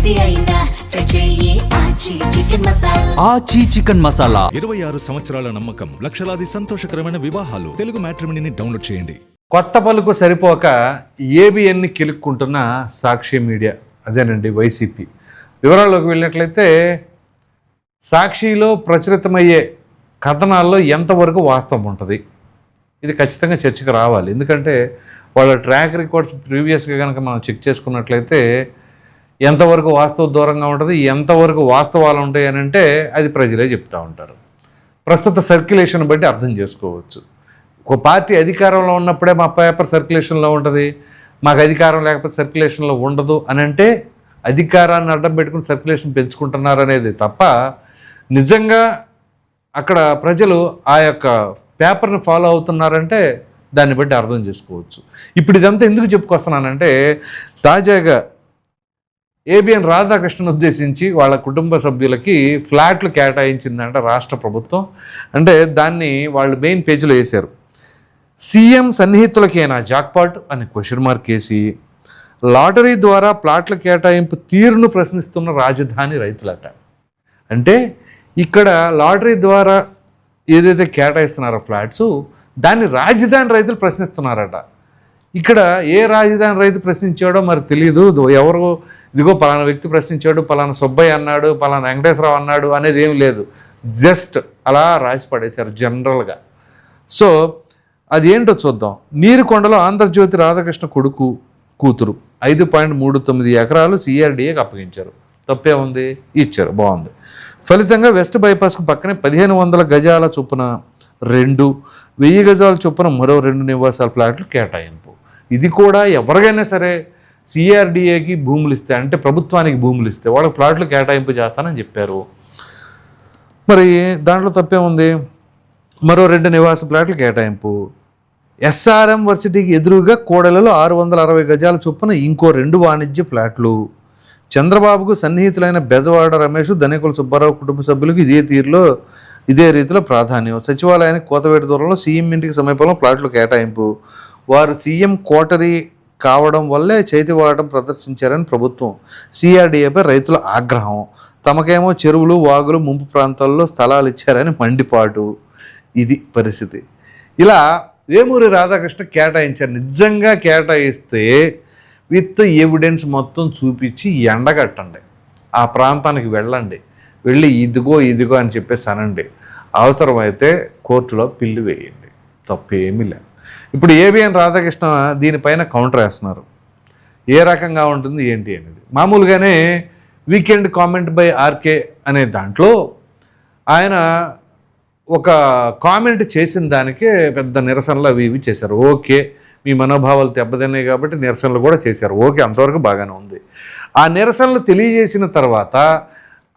ఏది అయినా ట్రై చెయ్యి ఆచి చికెన్ మసాలా. ఆచి చికెన్ మసాలా 26 సంవత్సరాల నమ్మకం, లక్షలాది సంతోషకరమైన వివాహాలు. తెలుగు మ్యాట్రిమోనీని డౌన్లోడ్ చేయండి. కొత్త పలుకు సరిపోక ఏబిఎన్ని కిలుక్కుంటున్న సాక్షి మీడియా, అదేనండి వైసీపీ. వివరాల్లోకి వెళ్ళినట్లయితే సాక్షిలో ప్రచురితమయ్యే కథనాల్లో ఎంతవరకు వాస్తవం ఉంటుంది, ఇది ఖచ్చితంగా చర్చకు రావాలి. ఎందుకంటే వాళ్ళ ట్రాక్ రికార్డ్స్ ప్రీవియస్గా కనుక మనం చెక్ చేసుకున్నట్లయితే ఎంతవరకు వాస్తవ దూరంగా ఉంటుంది, ఎంతవరకు వాస్తవాలు ఉంటాయి అని అంటే అది ప్రజలే చెప్తూ ఉంటారు. ప్రస్తుత సర్క్యులేషన్ బట్టి అర్థం చేసుకోవచ్చు. ఒక పార్టీ అధికారంలో ఉన్నప్పుడే మా పేపర్ సర్క్యులేషన్లో ఉంటుంది, మాకు అధికారం లేకపోతే సర్క్యులేషన్లో ఉండదు అని అంటే అధికారాన్ని అడ్డం పెట్టుకుని సర్క్యులేషన్ పెంచుకుంటున్నారు అనేది తప్ప, నిజంగా అక్కడ ప్రజలు ఆ యొక్క పేపర్ని ఫాలో అవుతున్నారంటే దాన్ని బట్టి అర్థం చేసుకోవచ్చు. ఇప్పుడు ఇదంతా ఎందుకు చెప్పుకొస్తున్నానంటే, తాజాగా ఏబిఎన్ రాధాకృష్ణను ఉద్దేశించి వాళ్ళ కుటుంబ సభ్యులకి ఫ్లాట్లు కేటాయించిందంట రాష్ట్ర ప్రభుత్వం. అంటే దాన్ని వాళ్ళు మెయిన్ పేజీలో వేశారు. సీఎం సన్నిహితులకేనా జాక్పాట్ అని క్వశ్చన్ మార్క్ వేసి, లాటరీ ద్వారా ప్లాట్ల కేటాయింపు తీరును ప్రశ్నిస్తున్న రాజధాని రైతులట. అంటే ఇక్కడ లాటరీ ద్వారా ఏదైతే కేటాయిస్తున్నారో ఫ్లాట్స్, దాన్ని రాజధాని రైతులు ప్రశ్నిస్తున్నారట. ఇక్కడ ఏ రాజధాని రైతు ప్రశ్నించాడో మరి తెలియదు. ఎవరు ఇదిగో పలానా వ్యక్తి ప్రశ్నించాడు, పలానా సుబ్బయ్య అన్నాడు, పలానా వెంకటేశ్వరరావు అన్నాడు అనేది ఏం లేదు. జస్ట్ అలా రాసి పడేశారు జనరల్గా. సో అది ఏంటో చూద్దాం. నీరుకొండలో ఆంధ్రజ్యోతి రాధాకృష్ణ కొడుకు కూతురు 5.39 ఎకరాలు సిఆర్డీఏకి అప్పగించారు. తప్పే ఉంది, ఇచ్చారు, బాగుంది. ఫలితంగా వెస్ట్ బైపాస్కు పక్కనే 1500 గజాల చొప్పున 1000 గజాల చొప్పున మరో 2 నివాసాల ప్లాట్లు కేటాయింపు. ఇది కూడా ఎవరికైనా సరే సిఆర్డీఏకి భూములు ఇస్తే, అంటే ప్రభుత్వానికి భూములు ఇస్తే వాళ్ళకి ప్లాట్లు కేటాయింపు చేస్తానని చెప్పారు. మరి దాంట్లో తప్పే ఉంది. మరో 2 నివాస ప్లాట్లు కేటాయింపు. ఎస్ఆర్ఎం వర్సిటీకి ఎదురుగా కోడలలో 660 గజాల చొప్పున ఇంకో 2 వాణిజ్య ప్లాట్లు. చంద్రబాబుకు సన్నిహితులైన బెజవాడ రమేష్, ధనికుల సుబ్బారావు కుటుంబ సభ్యులకు ఇదే రీతిలో ప్రాధాన్యం. సచివాలయానికి కోతవేట దూరంలో సీఎం ఇంటికి సమీపంలో ప్లాట్లు కేటాయింపు. వారు సీఎం కోటరీ కావడం వల్లే చేతివాడటం ప్రదర్శించారని ప్రభుత్వం. సిఆర్డీఏపై రైతుల ఆగ్రహం. తమకేమో చెరువులు, వాగులు ముంపు ప్రాంతాల్లో స్థలాలు ఇచ్చారని మండిపాటు. ఇది పరిస్థితి. ఇలా వేమూరి రాధాకృష్ణ కేటాయించారు. నిజంగా కేటాయిస్తే విత్ ఎవిడెన్స్ మొత్తం చూపించి ఎండగట్టండి, ఆ ప్రాంతానికి వెళ్ళండి, వెళ్ళి ఇదిగో అని చెప్పేసి అనండి. అవసరమైతే కోర్టులో పిల్లి వేయండి, తప్పేమీ లేదు. ఇప్పుడు ఏబిఎన్ రాధాకృష్ణ దీనిపైన కౌంటర్ వేస్తున్నారు. ఏ రకంగా ఉంటుంది ఏంటి అనేది. మామూలుగానే వీకెండ్ కామెంట్ బై ఆర్కే అనే దాంట్లో ఆయన ఒక కామెంట్ చేసిన దానికే పెద్ద నిరసనలు అవి ఇవి చేశారు. ఓకే, మీ మనోభావాలు దెబ్బతిన్నాయి కాబట్టి నిరసనలు కూడా చేశారు. ఓకే, అంతవరకు బాగానే ఉంది. ఆ నిరసనలు తెలియజేసిన తర్వాత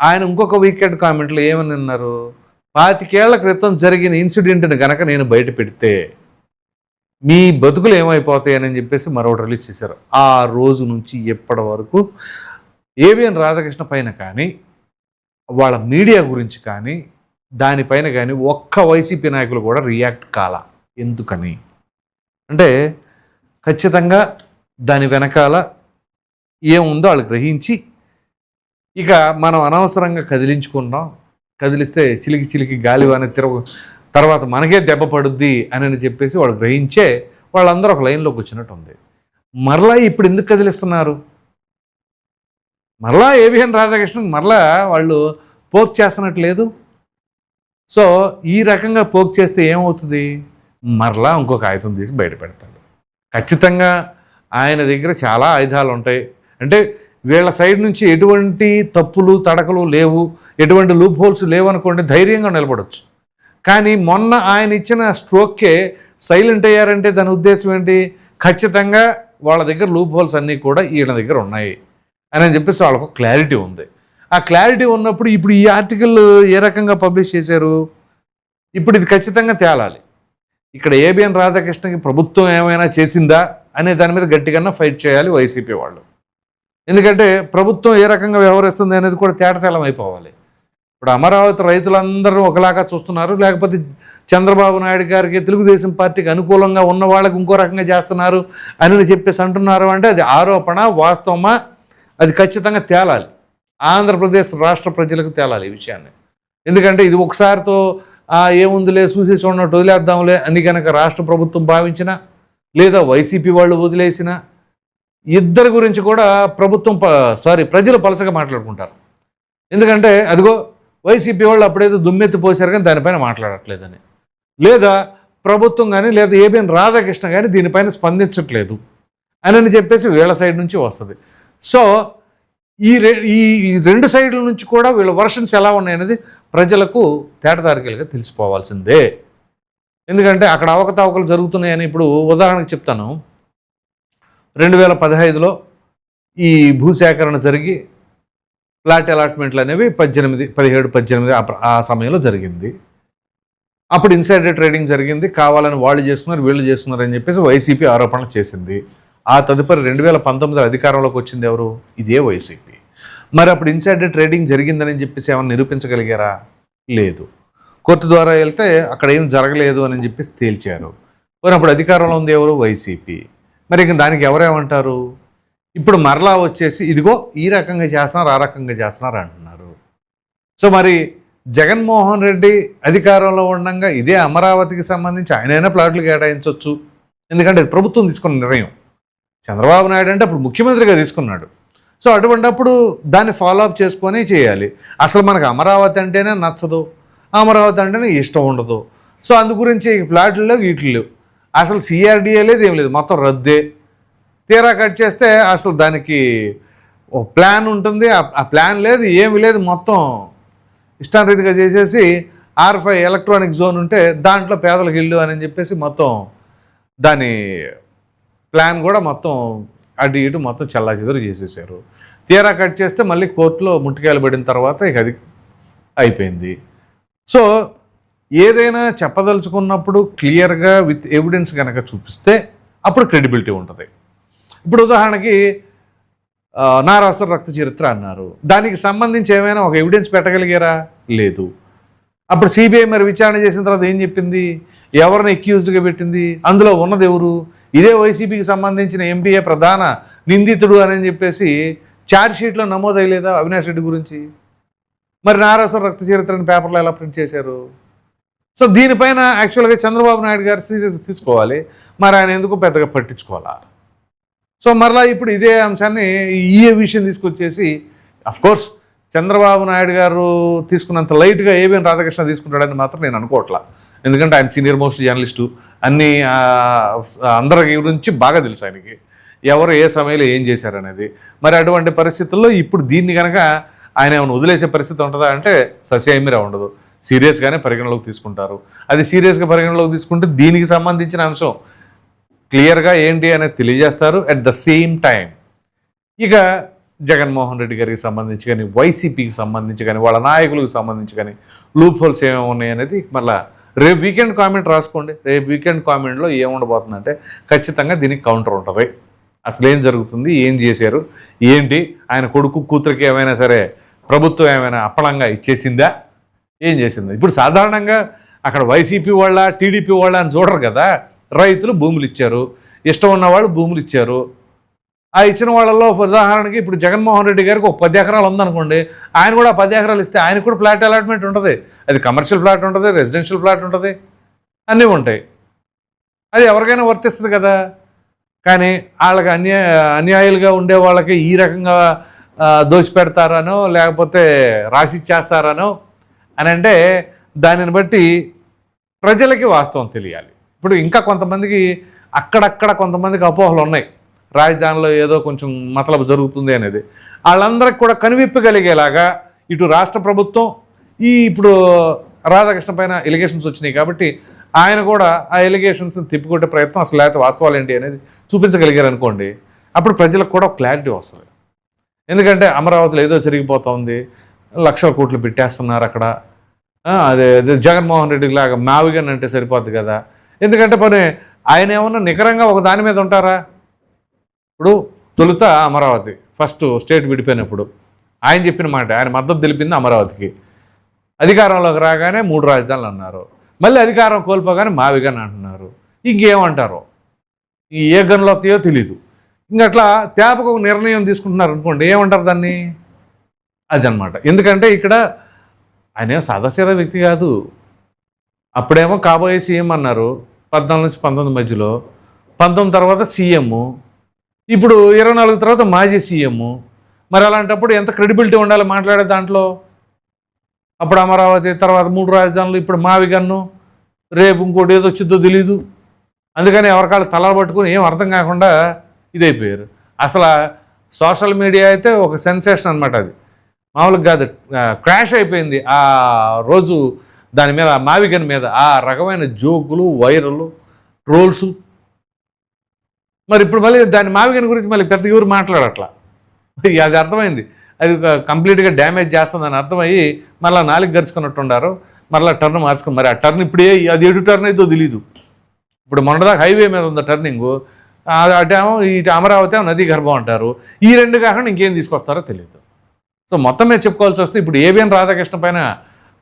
ఆయన ఇంకొక వీకెండ్ కామెంట్లో ఏమని అన్నారు, 25 ఏళ్ల క్రితం జరిగిన ఇన్సిడెంట్ని కనుక నేను బయట పెడితే మీ బతుకులు ఏమైపోతాయని చెప్పేసి మరొకటి రిలీజ్ చేశారు. ఆ రోజు నుంచి ఎప్పటి వరకు ఏబిఎన్ రాధాకృష్ణ పైన కానీ, వాళ్ళ మీడియా గురించి కానీ, దానిపైన కానీ ఒక్క వైసీపీ నాయకులు కూడా రియాక్ట్ కాలా. ఎందుకని అంటే ఖచ్చితంగా దాని వెనకాల ఏముందో వాళ్ళు గ్రహించి, ఇక మనం అనవసరంగా కదిలిస్తే చిలికి గాలివాన తర్వాత మనకే దెబ్బ పడుద్ది అని చెప్పేసి వాళ్ళు గ్రహించే వాళ్ళందరూ ఒక లైన్లోకి వచ్చినట్టు ఉంది. మరలా ఇప్పుడు ఎందుకు కదిలిస్తున్నారు? మరలా ఏబిఎన్ రాధాకృష్ణ మరలా వాళ్ళు పోక్ చేస్తున్నట్టు లేదు. సో ఈ రకంగా పోక్ చేస్తే ఏమవుతుంది, మరలా ఇంకొక ఆయుధం తీసి బయట పెడతాడు. ఖచ్చితంగా ఆయన దగ్గర చాలా ఆయుధాలు ఉంటాయి. అంటే వీళ్ళ సైడ్ నుంచి ఎటువంటి తప్పులు తడకలు లేవు, ఎటువంటి లూప్ హోల్స్ లేవు అనుకోండి, ధైర్యంగా నిలబడవచ్చు. కానీ మొన్న ఆయన ఇచ్చిన స్ట్రోక్కే సైలెంట్ అయ్యారంటే దాని ఉద్దేశం ఏంటి, ఖచ్చితంగా వాళ్ళ దగ్గర లూప్ హోల్స్ అన్నీ కూడా ఈయన దగ్గర ఉన్నాయి అని చెప్పేసి వాళ్ళకు క్లారిటీ ఉంది. ఆ క్లారిటీ ఉన్నప్పుడు ఇప్పుడు ఈ ఆర్టికల్ ఏ రకంగా పబ్లిష్ చేశారు, ఇప్పుడు ఇది ఖచ్చితంగా తేలాలి. ఇక్కడ ఏబిఎన్ రాధాకృష్ణకి ప్రభుత్వం ఏమైనా చేసిందా అనే దాని మీద గట్టిగా ఫైట్ చేయాలి వైసీపీ వాళ్ళు. ఎందుకంటే ప్రభుత్వం ఏ రకంగా వ్యవహరిస్తుంది అనేది కూడా తేటతెల్లం అయిపోవాలి. ఇప్పుడు అమరావతి రైతులందరూ ఒకలాగా చూస్తున్నారు, లేకపోతే చంద్రబాబు నాయుడు గారికి తెలుగుదేశం పార్టీకి అనుకూలంగా ఉన్న వాళ్ళకి ఇంకో రకంగా చేస్తున్నారు అని చెప్పేసి అంటున్నారు. అంటే అది ఆరోపణ వాస్తవమా, అది ఖచ్చితంగా తేలాలి. ఆంధ్రప్రదేశ్ రాష్ట్ర ప్రజలకు తేలాలి ఈ విషయాన్ని. ఎందుకంటే ఇది ఒకసారితో ఏముందిలే చూసి చూడనట్టు వదిలేద్దాంలే అని కనుక రాష్ట్ర ప్రభుత్వం భావించినా, లేదా వైసీపీ వాళ్ళు వదిలేసిన, ఇద్దరి గురించి కూడా ప్రజలు పలసగా మాట్లాడుకుంటారు. ఎందుకంటే అదిగో వైసీపీ వాళ్ళు అప్పుడేదో దుమ్మెత్తి పోసారు కానీ దానిపైన మాట్లాడట్లేదని, లేదా ప్రభుత్వం కానీ లేదా ఏబిఎన్ రాధాకృష్ణ కానీ దీనిపైన స్పందించట్లేదు అని చెప్పేసి వీళ్ళ సైడ్ నుంచి వస్తుంది. సో ఈ రెండు సైడ్ల నుంచి కూడా వీళ్ళ వర్షన్స్ ఎలా ఉన్నాయనేది ప్రజలకు తేటతారికలుగా తెలిసిపోవాల్సిందే. ఎందుకంటే అక్కడ అవకతవకలు జరుగుతున్నాయని ఇప్పుడు ఉదాహరణకు చెప్తాను. 2015లో ఈ భూసేకరణ జరిగి ఫ్లాట్ అలాట్మెంట్లు అనేవి 17, 18 ఆ సమయంలో జరిగింది. అప్పుడు ఇన్సైడర్ ట్రేడింగ్ జరిగింది, కావాలని వాళ్ళు చేసుకున్నారు వీళ్ళు చేసుకున్నారు అని చెప్పేసి వైసీపీ ఆరోపణలు చేసింది. ఆ తదుపరి 2019 అధికారంలోకి వచ్చింది ఎవరు? ఇదే వైసీపీ. మరి అప్పుడు ఇన్సైడర్ ట్రేడింగ్ జరిగిందని చెప్పేసి ఏమైనా నిరూపించగలిగారా? లేదు. కోర్టు ద్వారా వెళ్తే అక్కడ ఏం జరగలేదు అని చెప్పేసి తేల్చారు. మరి అప్పుడు అధికారంలో ఉంది ఎవరు? వైసీపీ. మరి ఇంక దానికి ఎవరేమంటారు? ఇప్పుడు మరలా వచ్చేసి ఇదిగో ఈ రకంగా చేస్తున్నారు, ఆ రకంగా చేస్తున్నారు అంటున్నారు. సో మరి జగన్మోహన్ రెడ్డి అధికారంలో ఉండగా ఇదే అమరావతికి సంబంధించి ఆయనైనా ప్లాట్లు కేటాయించవచ్చు. ఎందుకంటే అది ప్రభుత్వం తీసుకున్న నిర్ణయం. చంద్రబాబు నాయుడు అంటే అప్పుడు ముఖ్యమంత్రిగా తీసుకున్నాడు. సో అటువంటిప్పుడు దాన్ని ఫాలో అప్ చేసుకొని చేయాలి. అసలు మనకు అమరావతి అంటేనే నచ్చదు, అమరావతి అంటేనే ఇష్టం ఉండదు. సో అందు గురించి ప్లాట్లలో వీటిల్లో అసలు సిఆర్డిఏ లేదు, ఏం లేదు, మొత్తం రద్దే. తీరా కట్ చేస్తే అసలు దానికి ఒక ప్లాన్ ఉంటుంది, ఆ ప్లాన్ లేదు, ఏమి లేదు, మొత్తం ఇష్టారీతిగా చేసేసి R5 ఎలక్ట్రానిక్ జోన్ ఉంటే దాంట్లో పేదలకు ఇల్లు అని చెప్పేసి మొత్తం దాని ప్లాన్ కూడా మొత్తం అటు ఇటు మొత్తం చెల్లాచెదరు చేసేసారు. తీరా కట్ చేస్తే మళ్ళీ కోర్టులో ముట్టికాయలు పడిన తర్వాత ఇక అది అయిపోయింది. సో ఏదైనా చెప్పదలుచుకున్నప్పుడు క్లియర్గా విత్ ఎవిడెన్స్ కనుక చూపిస్తే అప్పుడు క్రెడిబిలిటీ ఉంటుంది. ఇప్పుడు ఉదాహరణకి నారాసుర రక్త చరిత్ర అన్నారు, దానికి సంబంధించి ఏమైనా ఒక ఎవిడెన్స్ పెట్టగలిగారా? లేదు. అప్పుడు సిబిఐ మరి విచారణ చేసిన తర్వాత ఏం చెప్పింది? ఎవరిని అక్యూజ్డ్గా పెట్టింది? అందులో ఉన్నది ఎవరు? ఇదే వైసీపీకి సంబంధించిన ఎంపీఏ ప్రధాన నిందితుడు అని చెప్పేసి ఛార్జ్షీట్లో నమోదయ్యలేదా అవినాష్ రెడ్డి గురించి? మరి నారాసుర రక్త చరిత్రని పేపర్లో ఎలా ప్రింట్ చేశారు? సో దీనిపైన యాక్చువల్గా చంద్రబాబు నాయుడు గారు సీరియస్ తీసుకోవాలి. మరి ఆయన ఎందుకు పెద్దగా పట్టించుకోవాలా? సో మరలా ఇప్పుడు ఇదే అంశాన్ని ఈ విషయం తీసుకొచ్చేసి అఫ్కోర్స్ చంద్రబాబు నాయుడు గారు తీసుకున్నంత లైట్గా ఏబిఎన్ రాధాకృష్ణ తీసుకుంటాడని మాత్రం నేను అనుకోవట్లా. ఎందుకంటే ఆయన సీనియర్ మోస్ట్ జర్నలిస్టు, అన్నీ అందరి గురించి బాగా తెలుసు ఆయనకి, ఎవరు ఏ సమయంలో ఏం చేశారనేది. మరి అటువంటి పరిస్థితుల్లో ఇప్పుడు దీన్ని కనుక ఆయన ఏమైనా వదిలేసే పరిస్థితి ఉంటుందా అంటే సస్యమిరా ఉండదు. సీరియస్గానే పరిగణలోకి తీసుకుంటారు. అది సీరియస్గా పరిగణలోకి తీసుకుంటే దీనికి సంబంధించిన అంశం క్లియర్గా ఏంటి అనేది తెలియజేస్తారు. అట్ ద సేమ్ టైం ఇక జగన్మోహన్ రెడ్డి గారికి సంబంధించి కానీ వైసీపీకి సంబంధించి కానీ వాళ్ళ నాయకులకు సంబంధించి కానీ లూప్ హోల్స్ ఏమేమి ఉన్నాయి అనేది మళ్ళీ రేపు వీకెండ్ కామెంట్ రాసుకోండి. రేపు వీకెండ్ కామెంట్లో ఏముండబోతుందంటే ఖచ్చితంగా దీనికి కౌంటర్ ఉంటుంది. అసలు ఏం జరుగుతుంది, ఏం చేశారు, ఏంటి, ఆయన కొడుకు కూతురికి ఏమైనా సరే ప్రభుత్వం ఏమైనా అప్పలంగా ఇచ్చేసిందా, ఏం చేసిందా? ఇప్పుడు సాధారణంగా అక్కడ వైసీపీ వాళ్ళ టీడీపీ వాళ్ళ అని చూడరు కదా. రైతులు భూములు ఇచ్చారు, ఇష్టం ఉన్నవాళ్ళు భూములు ఇచ్చారు. ఆ ఇచ్చిన వాళ్ళలో ఉదాహరణకి ఇప్పుడు జగన్మోహన్ రెడ్డి గారికి ఒక 10 ఎకరాలు ఉందనుకోండి, ఆయన కూడా 10 ఎకరాలు ఇస్తే ఆయనకు కూడా ఫ్లాట్ అలాట్మెంట్ ఉంటుంది. అది కమర్షియల్ ఫ్లాట్ ఉంటుంది, రెసిడెన్షియల్ ఫ్లాట్ ఉంటుంది, అన్నీ ఉంటాయి. అది ఎవరికైనా వర్తిస్తుంది కదా. కానీ వాళ్ళకి అన్యాయాలుగా ఉండే వాళ్ళకి ఈ రకంగా దోచిపెడతారనో లేకపోతే రాసిచ్చేస్తారనో అని అంటే దానిని బట్టి ప్రజలకి వాస్తవం తెలియాలి. ఇప్పుడు ఇంకా కొంతమందికి అక్కడక్కడ కొంతమందికి అపోహలు ఉన్నాయి, రాజధానిలో ఏదో కొంచెం మతలబు జరుగుతుంది అనేది. వాళ్ళందరికి కూడా కనువిప్పగలిగేలాగా ఇటు రాష్ట్ర ప్రభుత్వం ఇప్పుడు రాధాకృష్ణ పైన ఎలిగేషన్స్ వచ్చినాయి కాబట్టి ఆయన కూడా ఆ ఎలిగేషన్స్ని తిప్పికొట్టే ప్రయత్నం, అసలు లేకపోతే వాస్తవాలు ఏంటి అనేది చూపించగలిగారు అనుకోండి, అప్పుడు ప్రజలకు కూడా క్లారిటీ వస్తుంది. ఎందుకంటే అమరావతిలో ఏదో జరిగిపోతుంది, లక్షల కోట్లు పెట్టేస్తున్నారు అక్కడ, అదే జగన్మోహన్ రెడ్డికి లాగా మావిగన్ అంటే సరిపోద్ది కదా. ఎందుకంటే పని ఆయన ఏమన్నా నికరంగా ఒక దాని మీద ఉంటారా? ఇప్పుడు తొలుత అమరావతి ఫస్ట్ స్టేట్ విడిపోయినప్పుడు ఆయన చెప్పిన మాట, ఆయన మద్దతు తెలిపింది అమరావతికి. అధికారంలోకి రాగానే 3 రాజధానులు అన్నారు, మళ్ళీ అధికారం కోల్పోగానే మావిగన్ అంటున్నారు. ఇంకేమంటారో, ఏ గన్లో వస్తాయో తెలీదు. ఇంకట్లా తేపకు ఒక నిర్ణయం తీసుకుంటున్నారు అనుకోండి, ఏమంటారు దాన్ని? అదనమాట. ఎందుకంటే ఇక్కడ ఆయన ఏం సాదాసీదా వ్యక్తి కాదు. అప్పుడేమో కాబోయే సీఎం అన్నారు 14 నుంచి 19 మధ్యలో, 19 తర్వాత సీఎం, ఇప్పుడు 24 తర్వాత మాజీ సీఎం. మరి అలాంటప్పుడు ఎంత క్రెడిబిలిటీ ఉండాలి మాట్లాడే దాంట్లో? అప్పుడు అమరావతి, తర్వాత 3 రాజధానులు, ఇప్పుడు మావిగన్ను, రేపు ఇంకోటి ఏదో వచ్చిందో తెలీదు. అందుకని ఎవరికాళ్ళు తలలు పట్టుకుని ఏం అర్థం కాకుండా ఇదైపోయారు. అసలు సోషల్ మీడియా అయితే ఒక సెన్సేషన్ అనమాట. అది మామూలుగా కాదు, క్రాష్ అయిపోయింది ఆ రోజు. దాని మీద మావిగన్ మీద ఆ రకమైన జోకులు, వైరల్, ట్రోల్స్. మరి ఇప్పుడు మళ్ళీ దాని మావిగన్ గురించి మళ్ళీ పెద్ద ఎవరు మాట్లాడట్లా. అది అర్థమైంది, అది కంప్లీట్గా డ్యామేజ్ చేస్తుందని అర్థమయ్యి మళ్ళీ 4 గరుచుకున్నట్టున్నారు. మళ్ళీ టర్న్ మార్చుకుని, మరి ఆ టర్న్ ఇప్పుడే అది ఎడు టర్న్ అయితే తెలీదు. ఇప్పుడు మొన్నదాకా హైవే మీద ఉంది టర్నింగు, అటేమో ఇటు అమరావతి ఏమో నదీ గర్భం అంటారు. ఈ 2 కాకుండా ఇంకేం తీసుకొస్తారో తెలియదు. సో మొత్తం మీద చెప్పుకోవాల్సి వస్తే ఇప్పుడు ఏబిఎన్ రాధాకృష్ణ పైన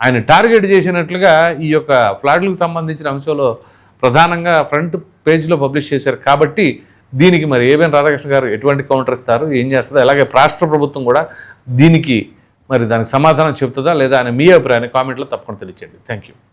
ఆయన టార్గెట్ చేసినట్లుగా ఈ యొక్క ఫ్లాట్లకు సంబంధించిన అంశంలో ప్రధానంగా ఫ్రంట్ పేజ్లో పబ్లిష్ చేశారు. కాబట్టి దీనికి మరి ఏబిఎన్ రాధాకృష్ణ గారు ఎటువంటి కౌంటర్ ఇస్తారు, ఏం చేస్తుందో, అలాగే రాష్ట్ర ప్రభుత్వం కూడా దీనికి మరి దానికి సమాధానం చెప్తుందా లేదా అని మీ అభిప్రాయాన్ని కామెంట్లో తప్పకుండా తెలియచేయండి. Thank you.